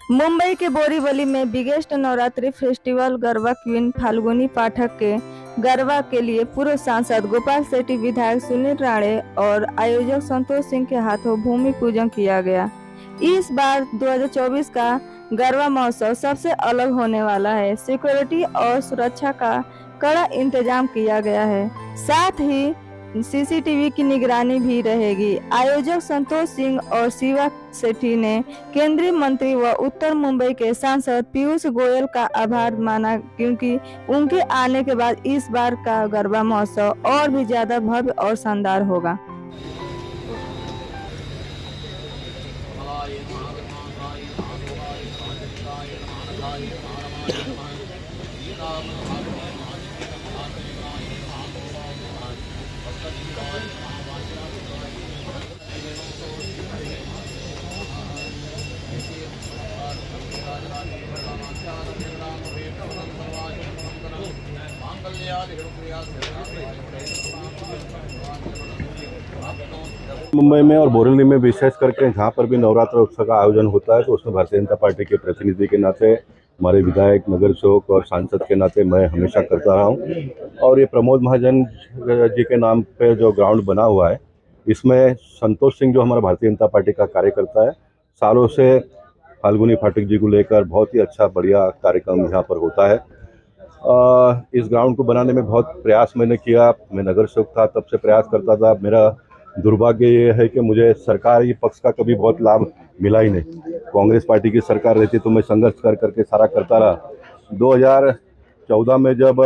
मुंबई के बोरीवली में biggest Navratri festival garba queen Falguni Pathak के गरबा के लिए पूर्व सांसद गोपाल सेठी, विधायक सुनील राणे और आयोजक संतोष सिंह के हाथों भूमि पूजन किया गया। इस बार 2024 का गरबा महोत्सव सबसे अलग होने वाला है। सिक्योरिटी और सुरक्षा का कड़ा इंतजाम किया गया है, साथ ही सीसीटीवी की निगरानी भी रहेगी। आयोजक संतोष सिंह और शिवा सेठी ने केंद्रीय मंत्री व उत्तर मुंबई के सांसद पीयूष गोयल का आभार माना, क्योंकि उनके आने के बाद इस बार का गरबा महोत्सव और भी ज्यादा भव्य और शानदार होगा। मुंबई में और बोरीवली में विशेष करके जहाँ पर भी नवरात्र उत्सव का आयोजन होता है तो उसमें भारतीय जनता पार्टी के प्रतिनिधि के नाते, हमारे विधायक, नगर सेवक और सांसद के नाते मैं हमेशा करता रहा हूँ। और ये प्रमोद महाजन जी के नाम पे जो ग्राउंड बना हुआ है, इसमें संतोष सिंह जो हमारा भारतीय जनता पार्टी का कार्यकर्ता है, सालों से फाल्गुनी पाठक जी को लेकर बहुत ही अच्छा बढ़िया कार्यक्रम यहाँ पर होता है। इस ग्राउंड को बनाने में बहुत प्रयास मैंने किया। मैं नगर सेवक था, तब से प्रयास करता था। मेरा दुर्भाग्य ये है कि मुझे सरकारी पक्ष का कभी बहुत लाभ मिला ही नहीं। कांग्रेस पार्टी की सरकार रहती तो मैं संघर्ष कर करके सारा करता रहा। 2014 में जब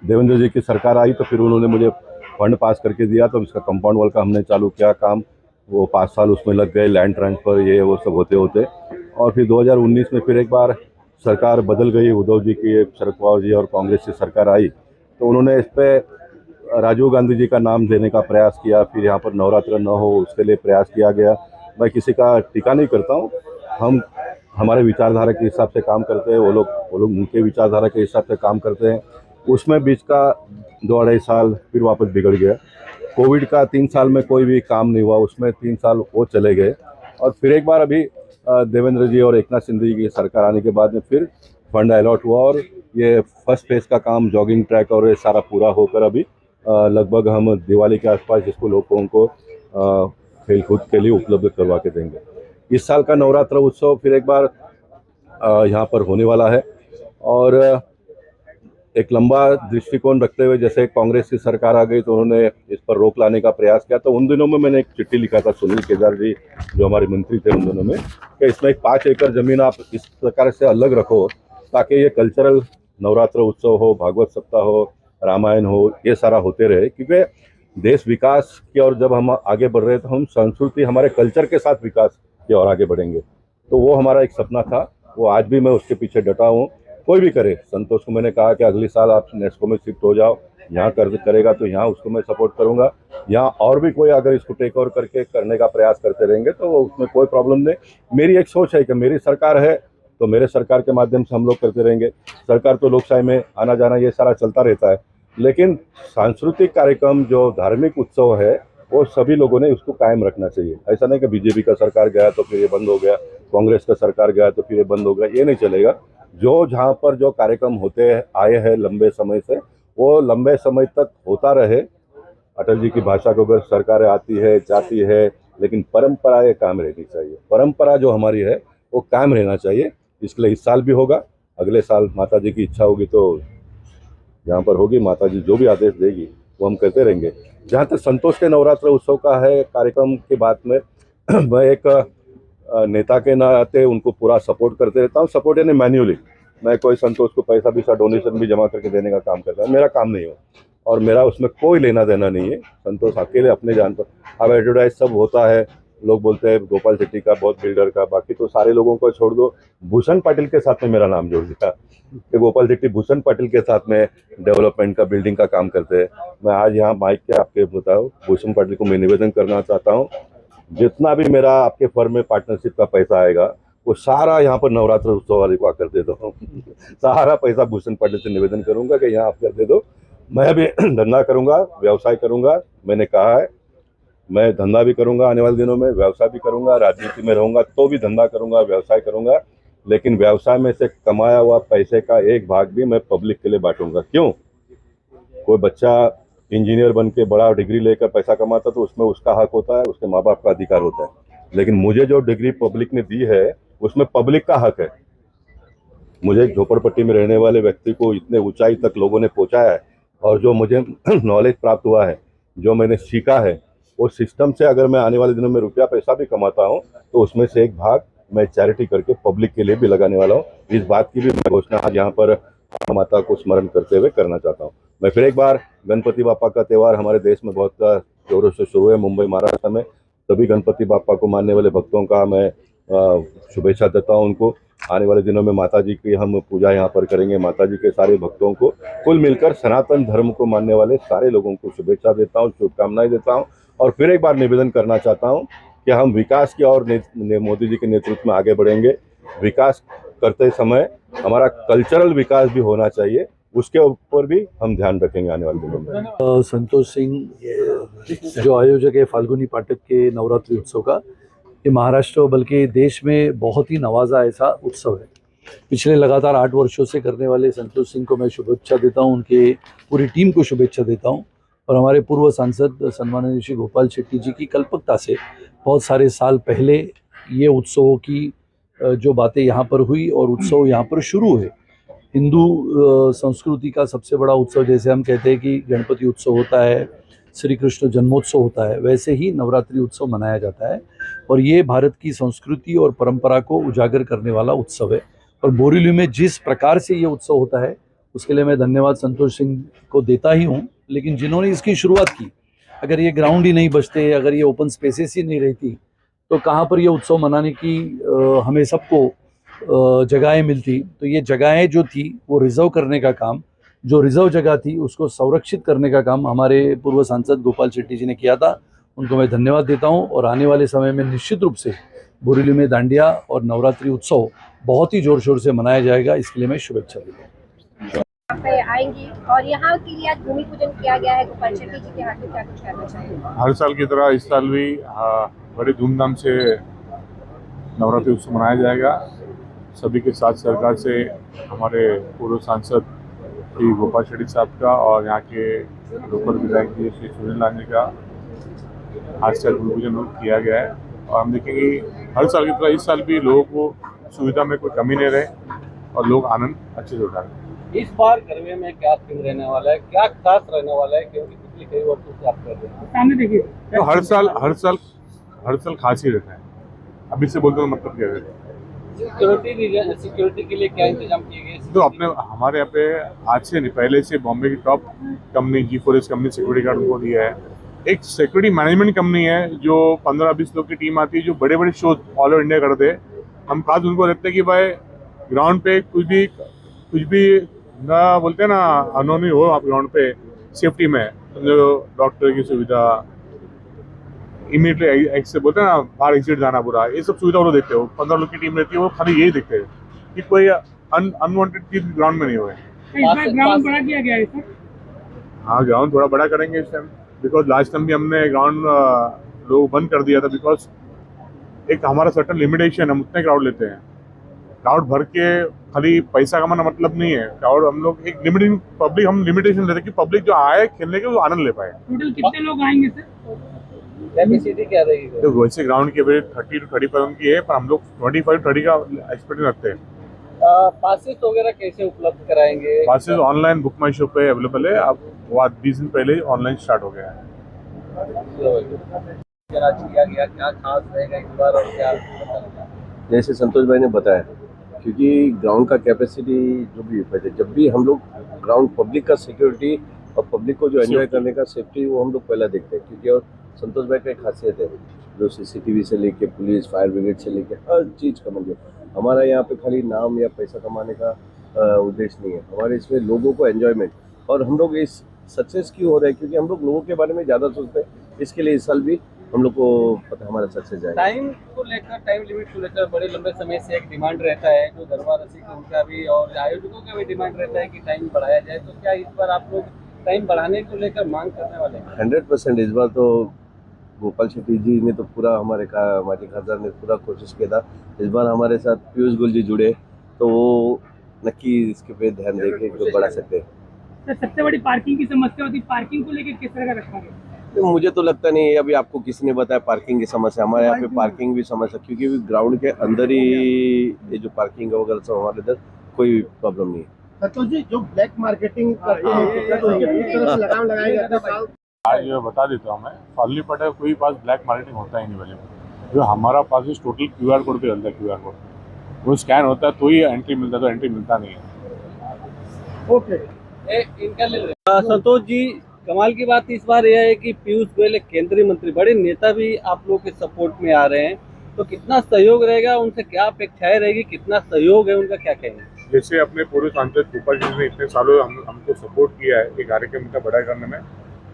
देवेंद्र जी की सरकार आई तो फिर उन्होंने मुझे फंड पास करके दिया, तो इसका कंपाउंड वॉल का हमने चालू किया काम। वो 5 साल उसमें लग गए, लैंड ट्रांसफ़र ये वो सब होते होते। और फिर 2019 में फिर एक बार सरकार बदल गई, उद्धव जी की, शरद पवार जी और कांग्रेस की सरकार आई, तो उन्होंने इस पर राजीव गांधी जी का नाम देने का प्रयास किया। फिर यहाँ पर नवरात्र न हो उसके लिए प्रयास किया गया। मैं किसी का टीका नहीं करता हूँ, हम हमारे विचारधारा के हिसाब से काम करते हैं, वो लोग उनके विचारधारा के हिसाब से काम करते हैं। उसमें बीच का 2-2.5 साल फिर वापस बिगड़ गया। कोविड का 3 साल में कोई भी काम नहीं हुआ, उसमें 3 साल वो चले गए। और फिर एक बार अभी देवेंद्र जी और एकनाथ शिंदे जी की सरकार आने के बाद में फिर फंड अलॉट हुआ और ये फर्स्ट फेज का काम जॉगिंग ट्रैक और ये सारा पूरा होकर अभी लगभग हम दिवाली के आसपास जिसको लोगों को खेल कूद के लिए उपलब्ध करवा के देंगे। इस साल का नवरात्र उत्सव फिर एक बार यहाँ पर होने वाला है। और एक लंबा दृष्टिकोण रखते हुए, जैसे कांग्रेस की सरकार आ गई तो उन्होंने इस पर रोक लाने का प्रयास किया, तो उन दिनों में मैंने एक चिट्ठी लिखा था सुनील केदार जी जो हमारे मंत्री थे उन दिनों में, कि इसमें एक 5 एकड़ ज़मीन आप इस प्रकार से अलग रखो ताकि ये कल्चरल नवरात्र उत्सव हो, भागवत सप्ताह हो, रामायण हो, ये सारा होते रहे। क्योंकि देश विकास की ओर जब हम आगे बढ़ रहे तो हम संस्कृति, हमारे कल्चर के साथ विकास की ओर आगे बढ़ेंगे। तो वो हमारा एक सपना था, वो आज भी मैं उसके पीछे डटा हूँ। कोई भी करे, संतोष को मैंने कहा कि अगले साल आप नेस्को में शिफ्ट हो जाओ, यहाँ करेगा तो यहाँ उसको मैं सपोर्ट करूँगा। यहाँ और भी कोई अगर इसको टेक ओवर करके करने का प्रयास करते रहेंगे तो उसमें कोई प्रॉब्लम नहीं। मेरी एक सोच है कि मेरी सरकार है तो मेरे सरकार के माध्यम से हम लोग करते रहेंगे। सरकार तो लोकशाही में आना जाना ये सारा चलता रहता है, लेकिन सांस्कृतिक कार्यक्रम जो धार्मिक उत्सव है वो सभी लोगों ने उसको कायम रखना चाहिए। ऐसा नहीं कि बीजेपी का सरकार गया तो फिर ये बंद हो गया, कांग्रेस का सरकार गया तो फिर ये बंद हो गया, ये नहीं चलेगा। जो जहाँ पर जो कार्यक्रम होते आए हैं लंबे समय से, वो लंबे समय तक होता रहे। अटल जी की भाषा को अगर सरकारें आती है जाती है, लेकिन परंपराएं कायम रहनी चाहिए। परंपरा जो हमारी है वो कायम रहना चाहिए। इसलिए इस साल भी होगा, अगले साल माता जी की इच्छा होगी तो यहाँ पर होगी। माता जी जो भी आदेश देगी वो हम करते रहेंगे। जहाँ तक संतोष के नवरात्र उत्सव का है कार्यक्रम की बात में मैं एक नेता के नाते उनको पूरा सपोर्ट करते रहता हूँ। सपोर्ट यानी मैन्युअली, मैं कोई संतोष को पैसा भी डोनेशन भी जमा करके देने का काम करता है, मेरा काम नहीं हो और मेरा उसमें कोई लेना देना नहीं है। संतोष अकेले अपने जान पर। अब एडवर्टाइज सब होता है, लोग बोलते हैं गोपाल शेट्टी का, बहुत बिल्डर का, बाकी तो सारे लोगों को छोड़ दो। भूषण पाटिल के साथ में मेरा नाम जोड़ दिया कि गोपाल शेट्टी भूषण पाटिल के साथ में डेवलपमेंट का, बिल्डिंग का काम करते हैं। मैं आज यहाँ माइक के आपके बताओ, भूषण पाटिल को मैं निवेदन करना चाहता हूँ, जितना भी मेरा आपके फर्म में पार्टनरशिप का पैसा आएगा वो सारा यहाँ पर नवरात्र उत्सव वाले को आकर दे दो। सारा पैसा भूषण पाटिल से निवेदन करूंगा कि यहाँ आप कर दे दो। मैं भी धंधा करूंगा, व्यवसाय करूंगा। मैंने कहा है मैं धंधा भी करूंगा, आने वाले दिनों में व्यवसाय भी करूंगा, राजनीति में रहूंगा तो भी धंधा करूंगा, व्यवसाय करूंगा, लेकिन व्यवसाय में से कमाया हुआ पैसे का एक भाग भी मैं पब्लिक के लिए बांटूंगा। क्यों? कोई बच्चा इंजीनियर बन के बड़ा डिग्री लेकर पैसा कमाता तो उसमें उसका हक होता है, उसके माँ बाप का अधिकार होता है, लेकिन मुझे जो डिग्री पब्लिक ने दी है उसमें पब्लिक का हक है। मुझे झोपड़पट्टी में रहने वाले व्यक्ति को इतने ऊंचाई तक लोगों ने पहुंचाया है, और जो मुझे नॉलेज प्राप्त हुआ है, जो मैंने सीखा है, वो सिस्टम से अगर मैं आने वाले दिनों में रुपया पैसा भी कमाता हूँ तो उसमें से एक भाग मैं चैरिटी करके पब्लिक के लिए भी लगाने वाला हूँ। इस बात की भी मैं घोषणा आज यहाँ पर माता को स्मरण करते हुए करना चाहता हूँ। मैं फिर एक बार गणपति बापा का त्यौहार हमारे देश में बहुत जोरों से शुरू है। मुंबई महाराष्ट्र में सभी गणपति बापा को मानने वाले भक्तों का मैं शुभेच्छा देता हूँ। उनको आने वाले दिनों में माता जी की हम पूजा यहाँ पर करेंगे। माता जी के सारे भक्तों को, कुल मिलकर सनातन धर्म को मानने वाले सारे लोगों को शुभेच्छा देता हूँ, शुभकामनाएं देता हूँ। और फिर एक बार निवेदन करना चाहता हूँ कि हम विकास की और मोदी जी के नेतृत्व में आगे बढ़ेंगे। विकास करते समय हमारा कल्चरल विकास भी होना चाहिए, उसके ऊपर भी हम ध्यान रखेंगे आने वाले दिनों में। संतोष सिंह जो आयोजक है फाल्गुनी पाठक के नवरात्रि उत्सव का, ये महाराष्ट्र बल्कि देश में बहुत ही नवाजा ऐसा उत्सव है। पिछले लगातार 8 वर्षों से करने वाले संतोष सिंह को मैं शुभेच्छा देता हूँ, उनके पूरी टीम को शुभेच्छा देता हूँ। और हमारे पूर्व सांसद सम्माननीय श्री गोपाल शेट्टी जी की कल्पकता से बहुत सारे साल पहले ये उत्सवों की जो बातें यहाँ पर हुई और उत्सव यहाँ पर शुरू हुए। हिंदू संस्कृति का सबसे बड़ा उत्सव, जैसे हम कहते हैं कि गणपति उत्सव होता है, श्री कृष्ण जन्मोत्सव होता है, वैसे ही नवरात्रि उत्सव मनाया जाता है। और ये भारत की संस्कृति और परंपरा को उजागर करने वाला उत्सव है। और बोरीवली में जिस प्रकार से ये उत्सव होता है उसके लिए मैं धन्यवाद संतोष सिंह को देता ही हूँ, लेकिन जिन्होंने इसकी शुरुआत की, अगर ये ग्राउंड ही नहीं बचते, अगर ये ओपन स्पेसेस ही नहीं रहती, तो कहाँ पर ये उत्सव मनाने की हमें सबको जगहें मिलती। तो ये जगहें जो थी वो रिजर्व करने का काम, जो रिजर्व जगह थी उसको संरक्षित करने का काम हमारे पूर्व सांसद गोपाल शेट्टी जी ने किया था। उनको मैं धन्यवाद देता हूं। और आने वाले समय में निश्चित रूप से बोरीवली में दांडिया और नवरात्रि उत्सव बहुत ही जोर शोर से मनाया जाएगा, इसके लिए मैं शुभेच्छा देता हूँ। पे आएंगी और यहाँ के लिए आज भूमि पूजन किया गया है गोपाल शेट्टी जी के हाथ में, क्या कुछ कहना चाहिए? हर साल की तरह इस साल भी बड़े धूमधाम से नवरात्रि उत्सव मनाया जाएगा। सभी के साथ सरकार से हमारे पूर्व सांसद श्री गोपाल शेट्टी साहब का और यहाँ के लोकल विधायक जी श्री सुनील लांजे का आज से भूमि पूजन किया गया है। और हम देखेंगे हर साल की तरह इस साल भी लोगों को सुविधा में कोई कमी नहीं रहे और लोग आनंद अच्छे से उठाएं। इस बार गरबे में क्या थीम रहने वाला है, क्या खास रहने वाला है, क्योंकि पिछले कई वर्षों से आप कर रहे हैं? सामने देखिए, तो हर साल खास ही रहता है। अभी से बोलते तो मतलब क्या है? सिक्योरिटी के लिए क्या इंतजाम किए गए? तो अपने हमारे यहाँ पे आज से नहीं, पहले से बॉम्बे की top company G4S company security guard उनको दिया है। एक सिक्योरिटी मैनेजमेंट कंपनी है जो 15-20 लोग की टीम आती है, जो बड़े बड़े शोज ऑल ओवर इंडिया करते हैं। हम खास उनको रखते हैं कि भाई ग्राउंड पे कुछ भी ना बोलते हैं ना, अनहोनी हो आप ग्राउंड पे सेफ्टी में, जो डॉक्टर की सुविधा, इमीडिएटली एक्स बोलते हैं ना, बाहर एक्सीडेंट जाना बुरा, ये सब सुविधा वो देखते हो। 15 लोग की टीम रहती है, वो खाली यही देखते हैं कि कोई अनवांटेड चीज ग्राउंड में नहीं हुए। ग्राउंड बड़ा किया गया है सर? हाँ, ग्राउंड थोड़ा बड़ा करेंगे इस टाइम, बिकॉज लास्ट टाइम भी हमने ग्राउंड लोग बंद कर दिया था, बिकॉज एक हमारा सर्टन लिमिटेशन, हम उतने क्राउड लेते हैं। क्राउड भर के खाली पैसा कमाना मतलब नहीं है। क्राउड हम लोग एक लिमिटिंग पब्लिक, हम लिमिटेशन लेते हैं कि पब्लिक जो आए खेलने के वो आनंद ले पाए। टोटल कितने लोग आएंगे सर? कैपेसिटी क्या रहेगी? तो वैसे ग्राउंड की एवरेज 30 to 30% की है, पर हम लोग 25-30 का एक्सपेक्टेशन रखते हैं। पासेस वगैरह कैसे उपलब्ध कराएंगे? पासेस ऑनलाइन बुक माई शो पे अवेलेबल है। अब वो 20 दिन पहले ऑनलाइन स्टार्ट हो गया है। किया गया, क्या खास रहेगा इस बार और क्या? जैसे संतोष भाई ने बताया, क्योंकि ग्राउंड का कैपेसिटी जो भी है, जब भी हम लोग ग्राउंड पब्लिक का सिक्योरिटी और पब्लिक को जो एंजॉय करने का सेफ्टी, वो हम लोग पहला देखते हैं। क्योंकि और संतोष भाई का एक खासियत है, जो CCTV से लेके पुलिस, फायर ब्रिगेड से लेके हर चीज़ का मतलब हमारा यहाँ पे खाली नाम या पैसा कमाने का उद्देश्य नहीं है। हमारे इसमें लोगों को एंजॉयमेंट, और हम लोग इस सक्सेस क्यों हो रहा है, क्योंकि हम लोग लोगों के बारे में ज़्यादा सोचते हैं। इसके लिए इस साल भी हम लोग को पता हमारा सक्सेस जाएगा। टाइम को लेकर, टाइम लिमिट को लेकर बड़े लंबे समय से एक डिमांड रहता है, जो दरबार रसिक उनका भी और आयोजकों का भी डिमांड रहता है कि टाइम बढ़ाया जाए। तो क्या इस बार आप लोग टाइम बढ़ाने को लेकर मांग करने वाले हैं? 100% इस बार तो गोपाल शेट्टी जी ने तो पूरा हमारे खासदार ने पूरा कोशिश किया था। इस बार हमारे साथ पीयूष गोयल जी जुड़े तो वो नक्की इसके पे ध्यान देके बढ़ा सकते हैं। सर, सबसे बड़ी पार्किंग की समस्या होती है, पार्किंग को लेकर किस तरह का रखा गया? तो मुझे तो लगता नहीं है अभी आपको किसी ने बताया पार्किंग की समस्या। हमारे यहाँ पे पार्किंग भी समस्या, क्योंकि ग्राउंड के अंदर ही ये जो पार्किंग वगैरह सब हमारे इधर कोई प्रॉब्लम नहीं है। तो जी जो ब्लैक मार्केटिंग करते हैं तो उनके किस तरह से लगाम लगाई जाती है? आज बता देता हूँ मैं, फालनी पाठक कोई पास ब्लैक मार्केटिंग होता ही नहीं वाले। जो हमारा पास इस टोटल QR कोड पे चलता है, QR कोड वो स्कैन होता है तो ही एंट्री मिलता है, तो एंट्री मिलता नहीं है। ओके। संतोष जी, कमाल की बात इस बार यह है कि पीयूष गोयल एक केंद्रीय मंत्री, बड़े नेता भी आप लोगों के सपोर्ट में आ रहे हैं, तो कितना सहयोग रहेगा, उनसे क्या अपेक्षाएं रहेगी, कितना सहयोग है उनका, क्या कहेंगे? जैसे अपने पूर्व सांसद गोपाल जी ने इतने सालों हमको सपोर्ट किया है एक कार्यक्रम का बड़ा करने में,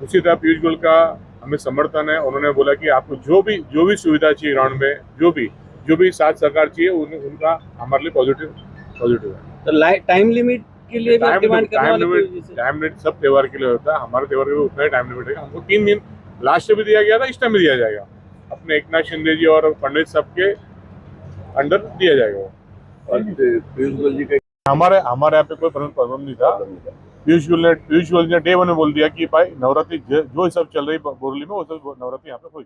उसी तरह पीयूष गोयल का हमें समर्थन है। उन्होंने बोला कि आपको जो भी सुविधा चाहिए ग्राउंड में, जो भी साथ सरकार चाहिए, उनका हमारे लिए पॉजिटिव है। तो टाइम लिमिट के लिए भी डिमांड करने वाले टाइम लिमिट सब त्योहार के लिए होता है, हमारे त्योहार के लिए उतना ही टाइम लिमिट है। हमको 3 दिन लास्ट भी दिया गया था, इस टाइम भी दिया जाएगा, अपने एकनाथ शिंदे जी और पंडित सब के अंडर दिया जाएगा। और पीयूष गोयल जी का हमारे यहाँ पे कोई प्रॉब्लम नहीं था। पीयूष गोयल ने डे 1 में बोल दिया कि भाई नवरात्रि जो सब चल रही बोरली में वो सब नवरात्रि यहाँ पे होगी।